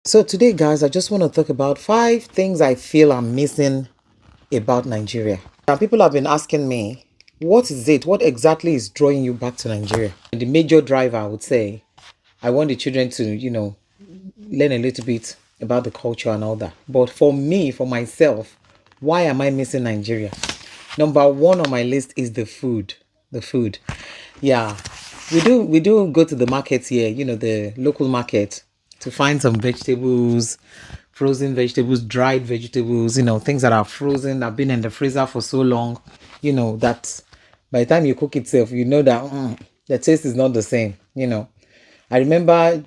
So today, guys, I just want to talk about 5 things I feel I'm missing about Nigeria. Now, people have been asking me, what is it? What exactly is drawing you back to Nigeria? And the major driver, I would say, I want the children to, learn a little bit about the culture and all that. But for me, for myself, why am I missing Nigeria? Number one on my list is the food. The food. Yeah. We do go to the market here, the local market to find some vegetables, frozen vegetables, dried vegetables, things that are frozen, that have been in the freezer for so long, that by the time you cook itself, you know that the taste is not the same. I remember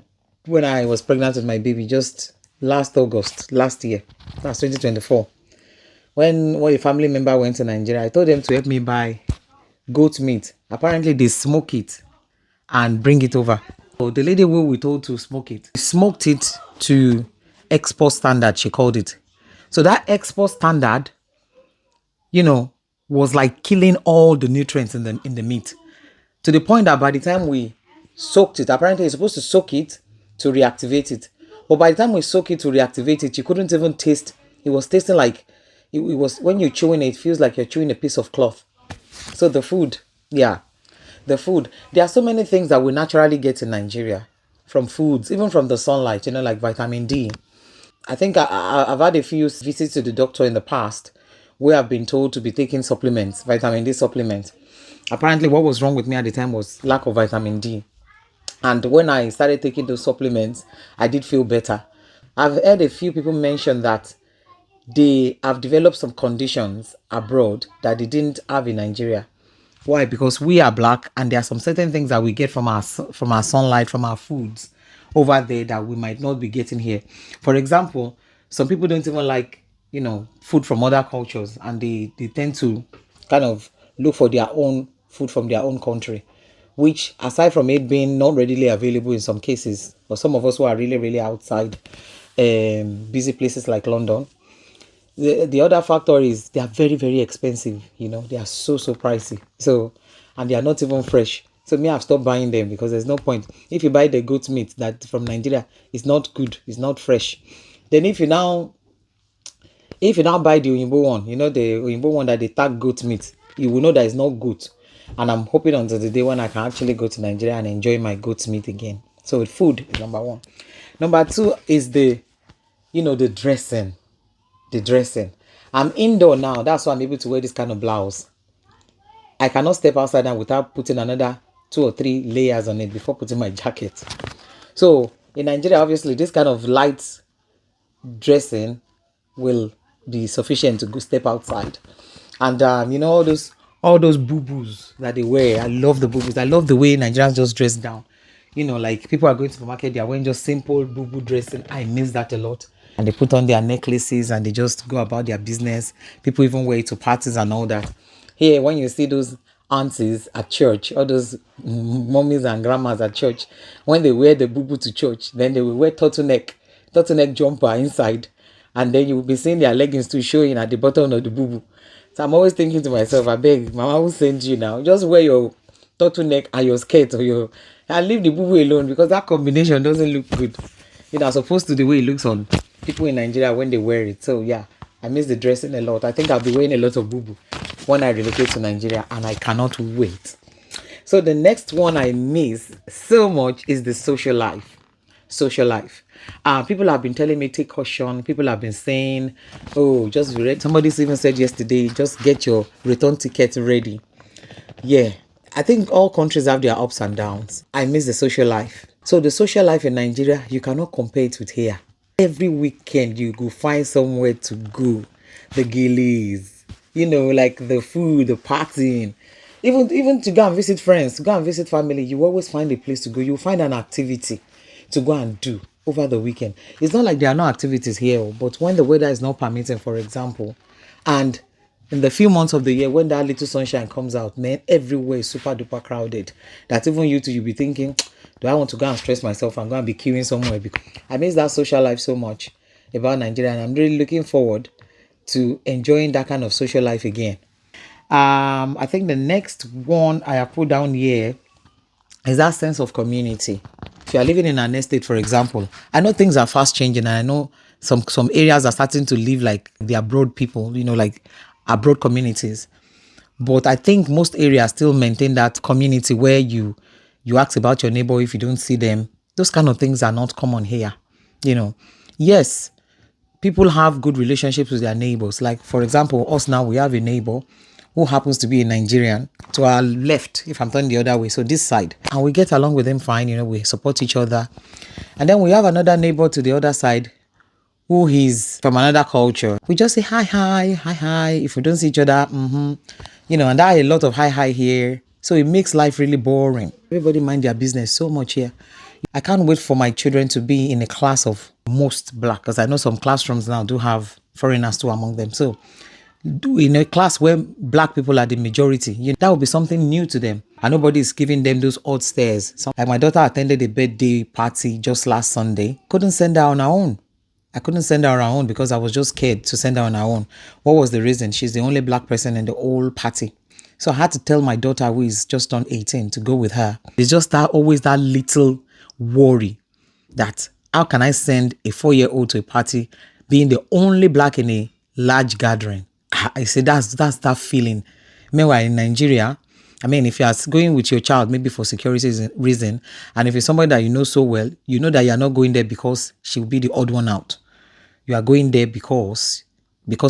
when I was pregnant with my baby just last August, last year, that's 2024. When a family member went to Nigeria, I told them to help me buy goat meat. Apparently, they smoke it and bring it over. So the lady who we told to smoke it, smoked it to export standard, she called it. So that export standard, you know, was like killing all the nutrients in the meat. To the point that by the time we soaked it, apparently you're supposed to soak it to reactivate it. But by the time we soak it to reactivate it, you couldn't even taste. It was tasting like it was when you're chewing it, it feels like you're chewing a piece of cloth. So the food, yeah, the food. There are so many things that we naturally get in Nigeria from foods, even from the sunlight, like vitamin D. I think I've had a few visits to the doctor in the past where I've been told to be taking supplements, vitamin D supplements. Apparently, what was wrong with me at the time was lack of vitamin D. And when I started taking those supplements, I did feel better. I've heard a few people mention that they have developed some conditions abroad that they didn't have in Nigeria. Why? Because we are black, and there are some certain things that we get from our sunlight, from our foods over there that we might not be getting here. For example, some people don't even like food from other cultures, and they tend to kind of look for their own food from their own country, which, aside from it being not readily available in some cases, for some of us who are really really outside busy places like London, the other factor is they are very very expensive. They are so pricey. So, and they are not even fresh. So me, I've stopped buying them because there's no point. If you buy the goat meat that from Nigeria, it's not good, it's not fresh. Then if you now buy the Oyinbo one, the Oyinbo one that they tag goat meat, you will know that it's not goat. And I'm hoping until the day when I can actually go to Nigeria and enjoy my goat meat again. So with food is number one. Number two is the dressing. The dressing. I'm indoor now. That's why I'm able to wear this kind of blouse. I cannot step outside now without putting another 2 or 3 layers on it before putting my jacket. So in Nigeria, obviously, this kind of light dressing will be sufficient to go step outside. And all those boo-boos that they wear. I love the boo-boos. I love the way Nigerians just dress down. Like people are going to the market, they are wearing just simple boo-boo dressing. I miss that a lot. And they put on their necklaces and they just go about their business. People even wear it to parties and all that. Here, when you see those aunties at church, all those mummies and grandmas at church, when they wear the boo-boo to church, then they will wear turtleneck jumper inside, and then you will be seeing their leggings too showing at the bottom of the boo-boo. So I'm always thinking to myself, I beg, Mama will send you now. Just wear your turtleneck and your skirt and leave the boo-boo alone, because that combination doesn't look good. As opposed to the way it looks on people in Nigeria when they wear it. So yeah, I miss the dressing a lot. I think I'll be wearing a lot of boo-boo when I relocate to Nigeria, and I cannot wait. So the next one I miss so much is the social life. Social life. People have been telling me take caution. People have been saying, oh, just read. Somebody even said yesterday, just get your return ticket ready. Yeah, I think all countries have their ups and downs. I miss the social life. So the social life in Nigeria, you cannot compare it with here. Every weekend you go find somewhere to go. The gillies, like the food, the partying. Even to go and visit friends, to go and visit family, you always find a place to go. You find an activity to go and do over the weekend. It's not like there are no activities here, but when the weather is not permitting, for example, and in the few months of the year when that little sunshine comes out, man, everywhere is super duper crowded. That even you too, you'll be thinking, do I want to go and stress myself and go and be queuing somewhere? Because I miss that social life so much about Nigeria, and I'm really looking forward to enjoying that kind of social life again. I think the next one I have put down here is that sense of community. If you are living in an estate, for example, I know things are fast changing, and I know some areas are starting to live like the abroad people, like abroad communities. But I think most areas still maintain that community where you ask about your neighbor if you don't see them. Those kind of things are not common here. Yes, people have good relationships with their neighbors. Like, for example, us now, we have a neighbor who happens to be a Nigerian to our left, if I'm turning the other way, so this side. And we get along with them fine, we support each other. And then we have another neighbor to the other side who is from another culture. We just say hi, hi, hi, hi. If we don't see each other, and there are a lot of hi, hi here. So it makes life really boring. Everybody mind their business so much here. I can't wait for my children to be in a class of most black, because I know some classrooms now do have foreigners too among them. So in a class where black people are the majority, that would be something new to them. And nobody is giving them those odd stares. Like my daughter attended a birthday party just last Sunday. Couldn't send her on her own. I couldn't send her on her own because I was just scared to send her on her own. What was the reason? She's the only black person in the whole party. So I had to tell my daughter, who is just turned 18, to go with her. It's just always that little worry that how can I send a 4-year-old to a party being the only black in a large gathering? I say that's that feeling. Meanwhile, in Nigeria, if you are going with your child, maybe for security reason, and if it's somebody that you know so well, you know that you're not going there because she will be the odd one out. You are going there because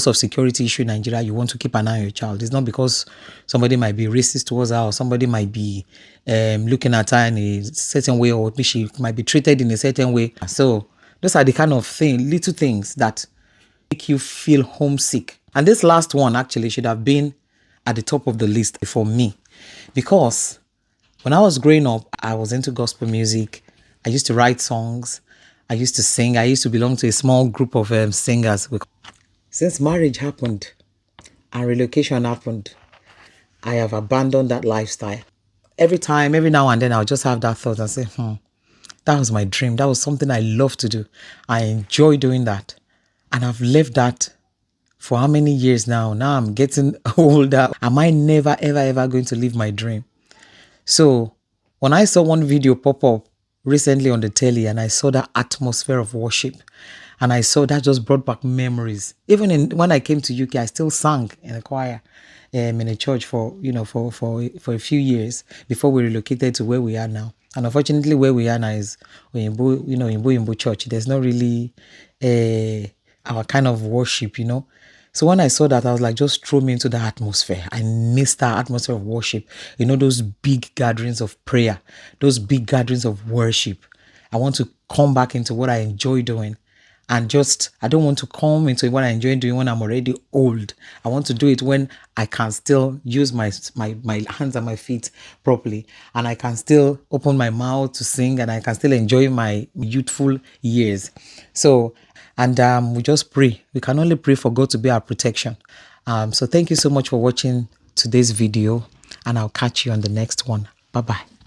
of security issue in Nigeria, you want to keep an eye on your child. It's not because somebody might be racist towards her, or somebody might be looking at her in a certain way, or she might be treated in a certain way. So those are the kind of little things that make you feel homesick. And this last one actually should have been at the top of the list for me, because when I was growing up, I was into gospel music. I used to write songs. I used to sing. I used to belong to a small group of singers. Since marriage happened and relocation happened, I have abandoned that lifestyle. Every now and then, I'll just have that thought and say, that was my dream. That was something I love to do. I enjoy doing that. And I've left that for how many years now? Now I'm getting older. Am I never, ever, ever going to live my dream? So when I saw one video pop up recently on the telly, and I saw that atmosphere of worship, and I saw that, just brought back memories. Even when I came to UK, I still sang in a choir in a church for a few years before we relocated to where we are now. And unfortunately, where we are now is Oyinbo Church. There's not really our kind of worship, So when I saw that, I was like, just throw me into the atmosphere. I miss that atmosphere of worship. Those big gatherings of prayer, those big gatherings of worship. I want to come back into what I enjoy doing. And I don't want to come into what I enjoy doing when I'm already old. I want to do it when I can still use my hands and my feet properly. And I can still open my mouth to sing, and I can still enjoy my youthful years. So, and we just pray. We can only pray for God to be our protection. So thank you so much for watching today's video, and I'll catch you on the next one. Bye-bye.